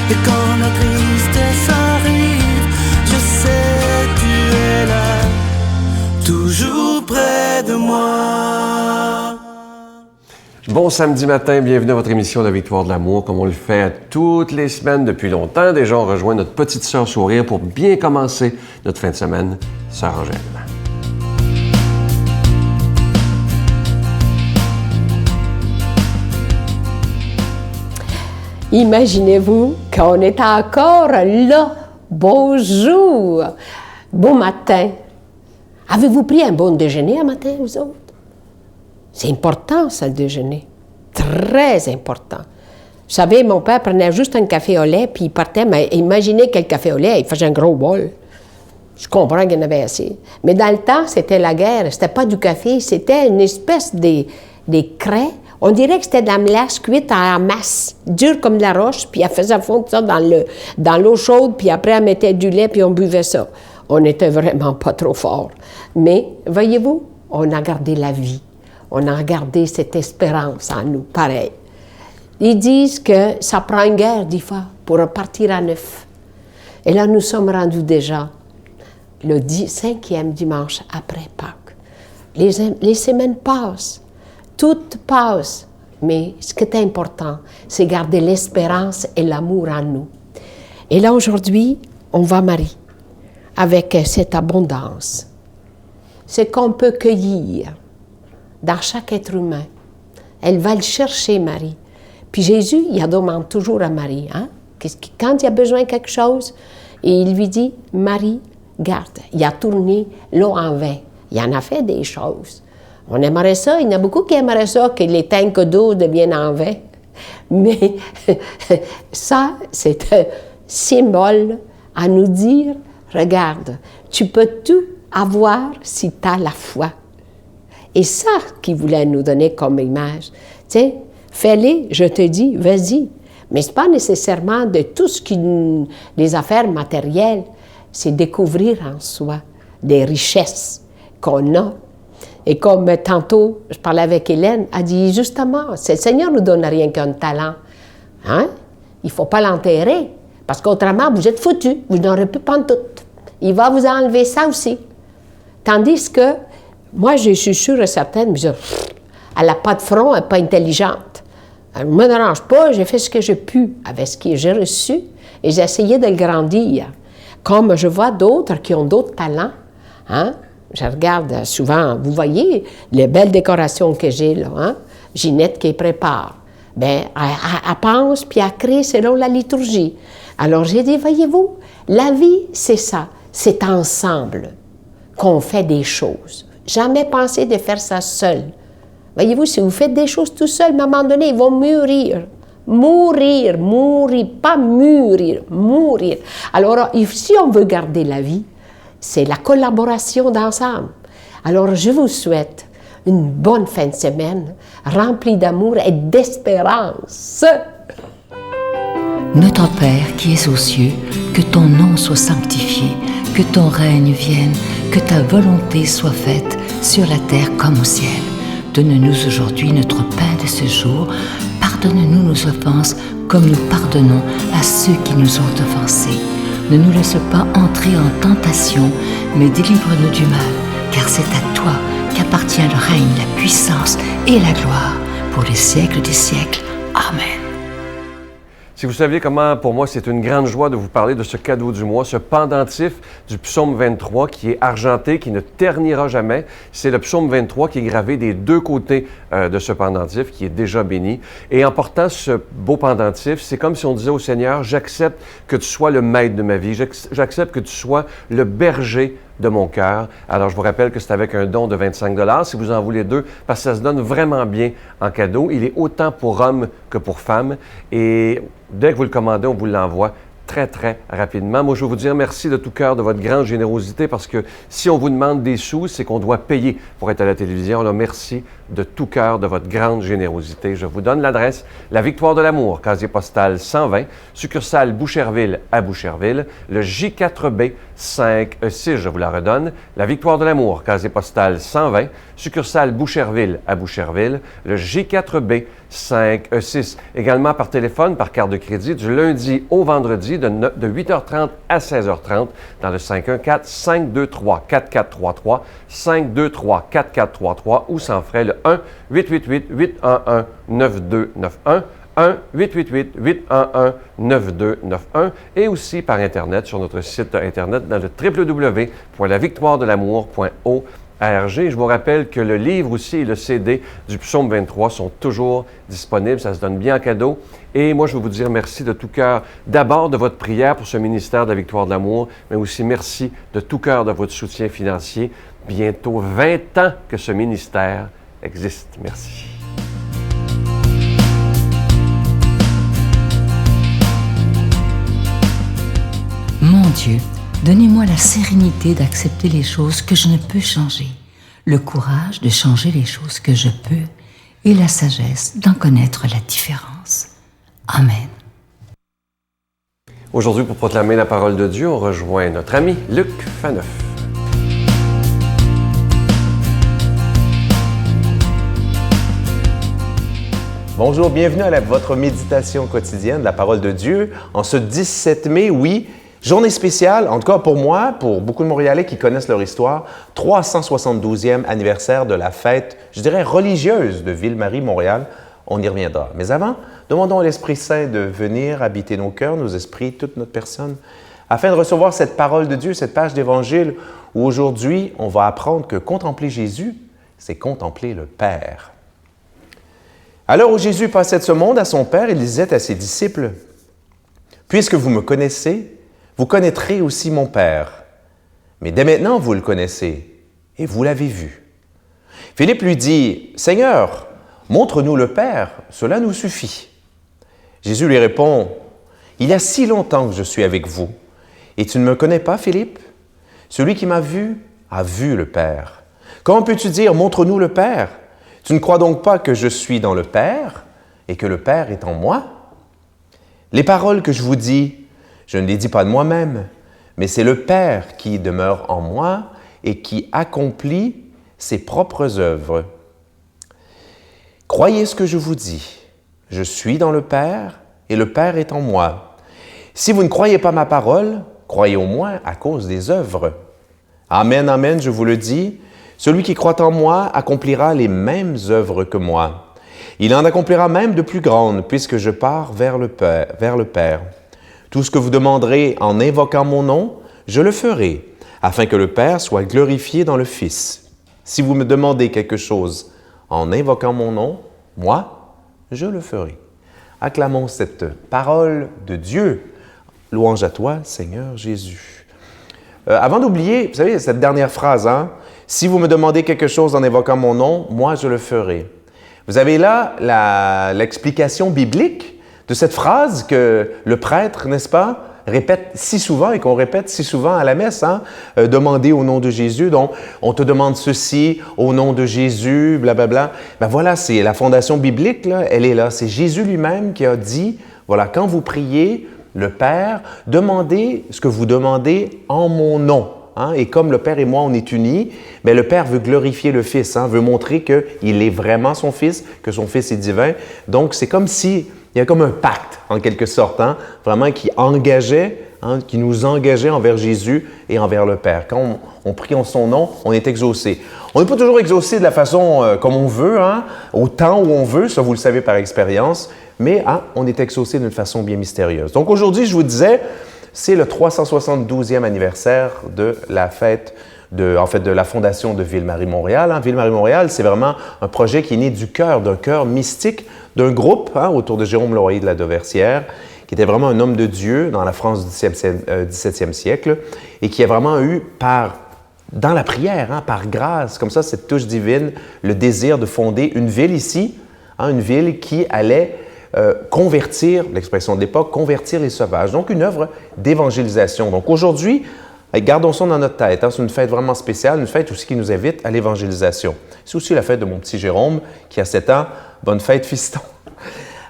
Et quand la tristesse arrive, je sais tu es là, toujours près de moi. Bon samedi matin, bienvenue à votre émission La Victoire de l'amour, comme on le fait toutes les semaines depuis longtemps. Déjà, on rejoint notre petite sœur Sourire pour bien commencer notre fin de semaine, Sœur Angèle. Imaginez-vous qu'on est encore là. Bonjour, bon matin. Avez-vous pris un bon déjeuner un matin, vous autres? C'est important, ça, le déjeuner. Très important. Vous savez, mon père prenait juste un café au lait, puis il partait, mais imaginez quel café au lait, il faisait un gros bol. Je comprends qu'il y en avait assez. Mais dans le temps, c'était la guerre, c'était pas du café, c'était une espèce des craies. On dirait que c'était de la mélasse cuite en masse, dure comme de la roche, puis elle faisait fondre ça dans l'eau chaude, puis après elle mettait du lait, puis on buvait ça. On n'était vraiment pas trop fort. Mais, voyez-vous, on a gardé la vie. On a gardé cette espérance en nous, pareil. Ils disent que ça prend une guerre, des fois, pour repartir à neuf. Et là, nous sommes rendus déjà le 5e dimanche après Pâques. Les semaines passent. Tout passe, mais ce qui est important, c'est garder l'espérance et l'amour en nous. Et là, aujourd'hui, on va Marie, avec cette abondance. Ce qu'on peut cueillir dans chaque être humain. Elle va le chercher, Marie. Puis Jésus, il demande toujours à Marie, hein? Quand il a besoin de quelque chose, et il lui dit, Marie, garde. Il a tourné l'eau en vin. Il en a fait des choses. On aimerait ça, il y en a beaucoup qui aimeraient ça, que les tanks d'eau deviennent en vin. Mais ça, c'est un symbole à nous dire, regarde, tu peux tout avoir si tu as la foi. Et ça qu'il voulait nous donner comme image. Tiens, fais-les, je te dis, vas-y. Mais ce n'est pas nécessairement de tout ce qui des affaires matérielles, c'est découvrir en soi des richesses qu'on a. Et comme tantôt, je parlais avec Hélène, elle dit justement, le Seigneur ne nous donne rien qu'un talent. Hein? Il ne faut pas l'enterrer, parce qu'autrement, vous êtes foutus, vous n'aurez plus pantoute. Il va vous enlever ça aussi. Tandis que, moi, je suis sûre et certaine, elle n'a pas de front, elle n'est pas intelligente. Elle ne me dérange pas, j'ai fait ce que j'ai pu avec ce que j'ai reçu, et j'ai essayé de le grandir. Comme je vois d'autres qui ont d'autres talents, hein? Je regarde souvent, vous voyez les belles décorations que j'ai là, hein? Ginette qui prépare. Bien, elle pense puis elle crée selon la liturgie. Alors j'ai dit, voyez-vous, la vie, c'est ça, c'est ensemble qu'on fait des choses. Jamais penser de faire ça seul. Voyez-vous, si vous faites des choses tout seul, à un moment donné, ils vont mûrir. Mourir, pas mûrir, mourir. Alors, si on veut garder la vie, c'est la collaboration d'ensemble. Alors, je vous souhaite une bonne fin de semaine, remplie d'amour et d'espérance. Notre Père qui es aux cieux, que ton nom soit sanctifié, que ton règne vienne, que ta volonté soit faite sur la terre comme au ciel. Donne-nous aujourd'hui notre pain de ce jour. Pardonne-nous nos offenses comme nous pardonnons à ceux qui nous ont offensés. Ne nous laisse pas entrer en tentation, mais délivre-nous du mal, car c'est à toi qu'appartient le règne, la puissance et la gloire pour les siècles des siècles. Amen. Si vous saviez comment, pour moi, c'est une grande joie de vous parler de ce cadeau du mois, ce pendentif du psaume 23 qui est argenté, qui ne ternira jamais. C'est le psaume 23 qui est gravé des deux côtés de ce pendentif, qui est déjà béni. Et en portant ce beau pendentif, c'est comme si on disait au Seigneur, j'accepte que tu sois le maître de ma vie, j'accepte que tu sois le berger de mon cœur. Alors, je vous rappelle que c'est avec un don de 25 $, si vous en voulez deux, parce que ça se donne vraiment bien en cadeau. Il est autant pour hommes que pour femmes. Et dès que vous le commandez, on vous l'envoie très, très rapidement. Moi, je veux vous dire merci de tout cœur de votre grande générosité parce que si on vous demande des sous, c'est qu'on doit payer pour être à la télévision. Alors, merci de tout cœur de votre grande générosité. Je vous donne l'adresse, La Victoire de l'amour, casier postal 120, succursale Boucherville à Boucherville, le J4B 5E6, je vous la redonne. La Victoire de l'amour, casier postal 120, succursale Boucherville à Boucherville, le J4B 5-6. Également par téléphone, par carte de crédit, du lundi au vendredi de 8h30 à 16h30 dans le 514-523-4433, 523-4433 ou sans frais le 1-888-811-9291, 1-888-811-9291 et aussi par Internet sur notre site Internet dans le www.lavictoiredelamour.org. Je vous rappelle que le livre aussi et le CD du Psaume 23 sont toujours disponibles. Ça se donne bien en cadeau. Et moi, je veux vous dire merci de tout cœur, d'abord de votre prière pour ce ministère de la Victoire de l'Amour, mais aussi merci de tout cœur de votre soutien financier. Bientôt 20 ans que ce ministère existe. Merci. Mon Dieu, donnez-moi la sérénité d'accepter les choses que je ne peux changer, le courage de changer les choses que je peux et la sagesse d'en connaître la différence. Amen. Aujourd'hui, pour proclamer la parole de Dieu, on rejoint notre ami Luc Faneuf. Bonjour, bienvenue à votre méditation quotidienne de la parole de Dieu. En ce 17 mai, oui, journée spéciale, en tout cas pour moi, pour beaucoup de Montréalais qui connaissent leur histoire, 372e anniversaire de la fête, je dirais, religieuse de Ville-Marie, Montréal. On y reviendra. Mais avant, demandons à l'Esprit Saint de venir habiter nos cœurs, nos esprits, toute notre personne, afin de recevoir cette parole de Dieu, cette page d'Évangile, où aujourd'hui, on va apprendre que contempler Jésus, c'est contempler le Père. À l'heure où Jésus passait de ce monde à son Père, il disait à ses disciples, « Puisque vous me connaissez, vous connaîtrez aussi mon Père. Mais dès maintenant, vous le connaissez et vous l'avez vu. » Philippe lui dit, « Seigneur, montre-nous le Père, cela nous suffit. » Jésus lui répond, « Il y a si longtemps que je suis avec vous, et tu ne me connais pas, Philippe? Celui qui m'a vu a vu le Père. Comment peux-tu dire, montre-nous le Père? Tu ne crois donc pas que je suis dans le Père et que le Père est en moi? Les paroles que je vous dis, je ne les dis pas de moi-même, mais c'est le Père qui demeure en moi et qui accomplit ses propres œuvres. Croyez ce que je vous dis. Je suis dans le Père et le Père est en moi. Si vous ne croyez pas ma parole, croyez au moins à cause des œuvres. Amen, amen, je vous le dis, celui qui croit en moi accomplira les mêmes œuvres que moi. Il en accomplira même de plus grandes, puisque je pars vers le Père. Tout ce que vous demanderez en invoquant mon nom, je le ferai, afin que le Père soit glorifié dans le Fils. Si vous me demandez quelque chose en invoquant mon nom, moi, je le ferai. Acclamons cette parole de Dieu. Louange à toi, Seigneur Jésus. Avant d'oublier, vous savez, cette dernière phrase, hein? Si vous me demandez quelque chose en évoquant mon nom, moi, je le ferai. Vous avez là l'explication biblique de cette phrase que le prêtre, n'est-ce pas, répète si souvent et qu'on répète si souvent à la messe, hein? Demander au nom de Jésus. Donc, on te demande ceci au nom de Jésus, blablabla. Ben voilà, c'est la fondation biblique, là, elle est là. C'est Jésus lui-même qui a dit, voilà, quand vous priez le Père, demandez ce que vous demandez en mon nom. Hein? Et comme le Père et moi, on est unis, bien, le Père veut glorifier le Fils, hein? Veut montrer qu'il est vraiment son Fils, que son Fils est divin. Donc, c'est comme si il y a comme un pacte, en quelque sorte, hein? Vraiment qui engageait, hein? Qui nous engageait envers Jésus et envers le Père. Quand on prie en son nom, on est exaucé. On n'est pas toujours exaucé de la façon comme on veut, hein? Au temps où on veut, ça vous le savez par expérience, mais hein, on est exaucé d'une façon bien mystérieuse. Donc aujourd'hui, je vous disais, c'est le 372e anniversaire de la fête, de la fondation de Ville-Marie Montréal. Hein. Ville-Marie Montréal, c'est vraiment un projet qui est né du cœur, d'un cœur mystique, d'un groupe hein, autour de Jérôme Laurier de la Dauversière, qui était vraiment un homme de Dieu dans la France du 17e siècle et qui a vraiment eu dans la prière, hein, par grâce, comme ça, cette touche divine, le désir de fonder une ville ici, hein, une ville qui allait convertir, l'expression de l'époque, convertir les sauvages. Donc, une œuvre d'évangélisation. Donc, aujourd'hui, gardons ça dans notre tête. Hein, c'est une fête vraiment spéciale, une fête aussi qui nous invite à l'évangélisation. C'est aussi la fête de mon petit Jérôme, qui a 7 ans. Bonne fête, fiston!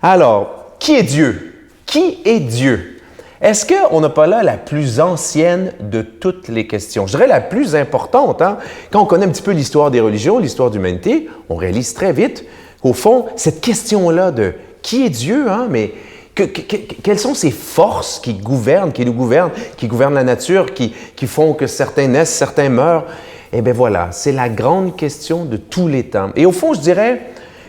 Alors, qui est Dieu? Qui est Dieu? Est-ce qu'on n'a pas là la plus ancienne de toutes les questions? Je dirais la plus importante. Hein? Quand on connaît un petit peu l'histoire des religions, l'histoire de l'humanité, on réalise très vite qu'au fond, cette question-là de qui est Dieu, hein, mais quelles sont ces forces qui gouvernent, qui nous gouvernent, qui gouvernent la nature, qui font que certains naissent, certains meurent? Eh bien voilà, c'est la grande question de tous les temps. Et au fond, je dirais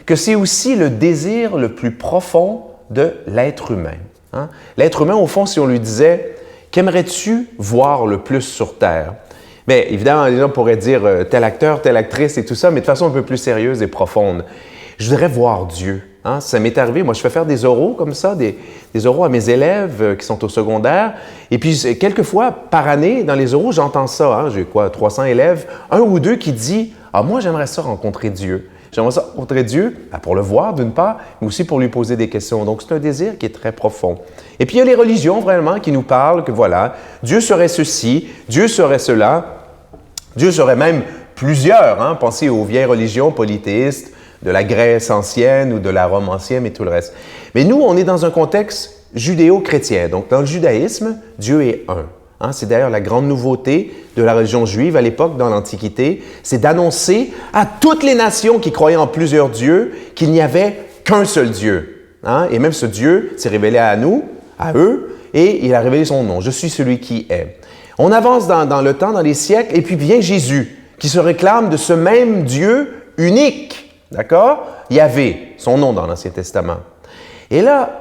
que c'est aussi le désir le plus profond de l'être humain. Hein? L'être humain, au fond, si on lui disait « Qu'aimerais-tu voir le plus sur Terre? » Bien, évidemment, les gens pourraient dire tel acteur, telle actrice et tout ça, mais de façon un peu plus sérieuse et profonde. Je voudrais voir Dieu. Hein? Ça m'est arrivé, moi je fais faire des oraux comme ça, des oraux à mes élèves qui sont au secondaire. Et puis, quelquefois, par année, dans les oraux, j'entends ça. Hein? J'ai 300 élèves, un ou deux qui dit « Ah, moi j'aimerais ça rencontrer Dieu. » J'aimerais ça rencontrer Dieu, pour le voir d'une part, mais aussi pour lui poser des questions. Donc, c'est un désir qui est très profond. Et puis, il y a les religions vraiment qui nous parlent que voilà, Dieu serait ceci, Dieu serait cela. Dieu serait même plusieurs. Hein? Pensez aux vieilles religions polythéistes de la Grèce ancienne ou de la Rome ancienne et tout le reste. Mais nous, on est dans un contexte judéo-chrétien. Donc, dans le judaïsme, Dieu est un. Hein? C'est d'ailleurs la grande nouveauté de la religion juive à l'époque, dans l'Antiquité, c'est d'annoncer à toutes les nations qui croyaient en plusieurs dieux qu'il n'y avait qu'un seul Dieu. Hein? Et même ce Dieu s'est révélé à nous, à eux, et il a révélé son nom. « Je suis celui qui est ». On avance dans le temps, dans les siècles, et puis vient Jésus, qui se réclame de ce même Dieu unique. D'accord? Yahvé, son nom dans l'Ancien Testament. Et là,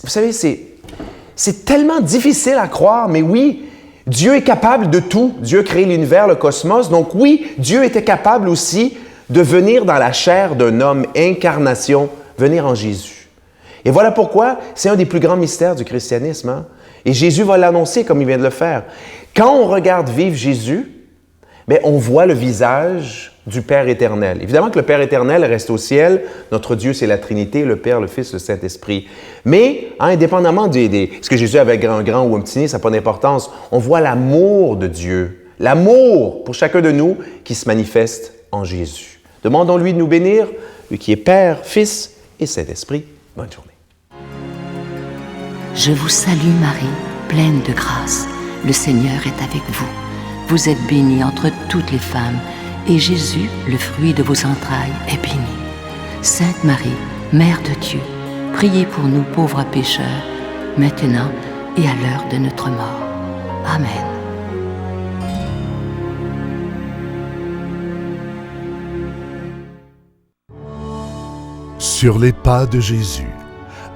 vous savez, c'est tellement difficile à croire, mais oui, Dieu est capable de tout. Dieu a créé l'univers, le cosmos. Donc oui, Dieu était capable aussi de venir dans la chair d'un homme, incarnation, venir en Jésus. Et voilà pourquoi c'est un des plus grands mystères du christianisme. Hein? Et Jésus va l'annoncer comme il vient de le faire. Quand on regarde vivre Jésus, bien, on voit le visage du Père éternel. Évidemment que le Père éternel reste au ciel. Notre Dieu, c'est la Trinité, le Père, le Fils, le Saint-Esprit. Mais, hein, indépendamment est-ce que Jésus avait un grand ou un petit nez, ça n'a pas d'importance. On voit l'amour de Dieu, l'amour pour chacun de nous qui se manifeste en Jésus. Demandons-lui de nous bénir, lui qui est Père, Fils et Saint-Esprit. Bonne journée. Je vous salue Marie, pleine de grâce. Le Seigneur est avec vous. Vous êtes bénie entre toutes les femmes, et Jésus, le fruit de vos entrailles, est béni. Sainte Marie, Mère de Dieu, priez pour nous pauvres pécheurs, maintenant et à l'heure de notre mort. Amen. Sur les pas de Jésus.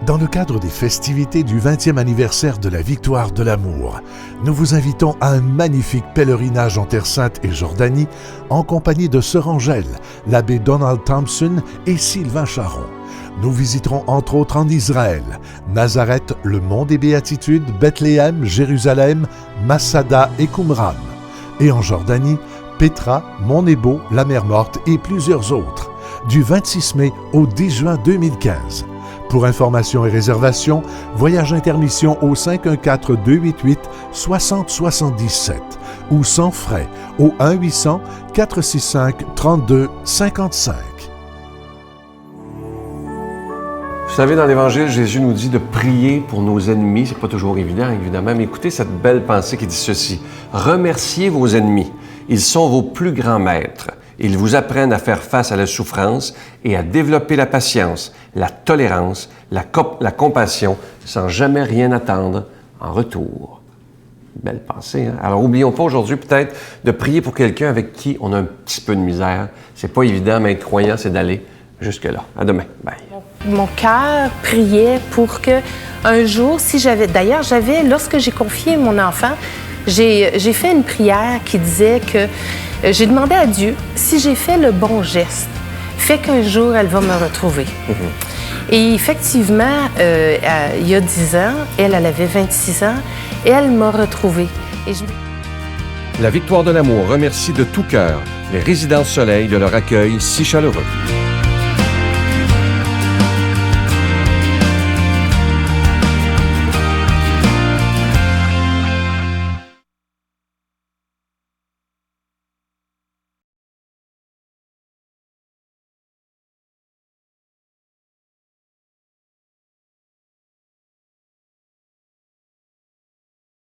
Dans le cadre des festivités du 20e anniversaire de la victoire de l'amour, nous vous invitons à un magnifique pèlerinage en Terre Sainte et Jordanie en compagnie de Sœur Angèle, l'abbé Donald Thompson et Sylvain Charon. Nous visiterons entre autres en Israël, Nazareth, le mont des Béatitudes, Bethléem, Jérusalem, Masada et Qumran. Et en Jordanie, Pétra, Mont Nebo, la mer Morte et plusieurs autres, du 26 mai au 10 juin 2015. Pour informations et réservations, Voyage Intermission au 514-288-6077 ou sans frais au 1-800-465-3255. Vous savez, dans l'Évangile, Jésus nous dit de prier pour nos ennemis. C'est pas toujours évident, évidemment, mais écoutez cette belle pensée qui dit ceci. Remerciez vos ennemis. Ils sont vos plus grands maîtres. Ils vous apprennent à faire face à la souffrance et à développer la patience, la tolérance, la compassion, sans jamais rien attendre en retour. Belle pensée, hein? Alors, n'oublions pas aujourd'hui peut-être de prier pour quelqu'un avec qui on a un petit peu de misère. C'est pas évident, mais être croyant, c'est d'aller jusque-là. À demain. Bye. Mon cœur priait pour que un jour, lorsque j'ai confié mon enfant, j'ai fait une prière qui disait que j'ai demandé à Dieu si j'ai fait le bon geste, fait qu'un jour elle va me retrouver. Et effectivement, il y a 10 ans, elle avait 26 ans, et elle m'a retrouvée. La Victoire de l'amour remercie de tout cœur les Résidences Soleil de leur accueil si chaleureux.